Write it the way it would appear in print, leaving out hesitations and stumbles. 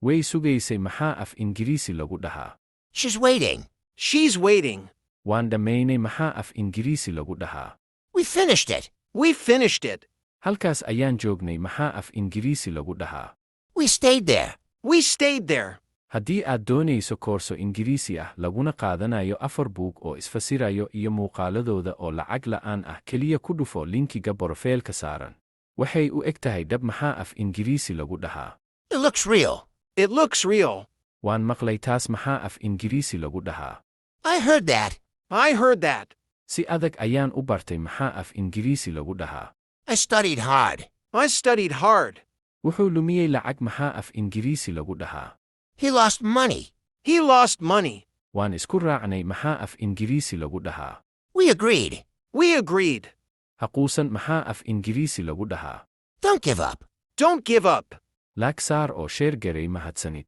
Way sugaysay maxaa af Ingiriisi lagu dhahaa? She's waiting. She's waiting. Waan dhammaynay maxaa af Ingiriisi lagu dhahaa? We finished it. We finished it. Halkaas ayaan joognay maxaa af Ingiriisi lagu dhahaa? We stayed there. We stayed there. Haddii aad doonayso koorso Ingiriisi ah laguna qaadanayo 4 buug oo isfasirayo iyo muuqaaladooda oo lacag la'aan ah keliya ku dhufo linkiga borofiilka saaran. Waxay u eg tahay dhab maxaa af Ingiriisi lagu dhahaa? It looks real. It looks real. Waan maqlay taas maxaa af Ingiriisi lagu dhahaa? I heard that. I heard that. Si adag ayaan u bartay maxaa af Ingiriisi lagu dhahaa? I studied hard. I studied hard. Wuxuu lumiyey lacag maxaa af Ingiriisi lagu dhahaa? He lost money. He lost money. Waan isku raacnay maxaa af Ingiriisi lagu dhahaa? We agreed. We agreed. Haquusan maxaa af Ingiriisi lagu dhahaa? Don't give up. Don't give up. Laag saar oo sheer garay Mahadsanid.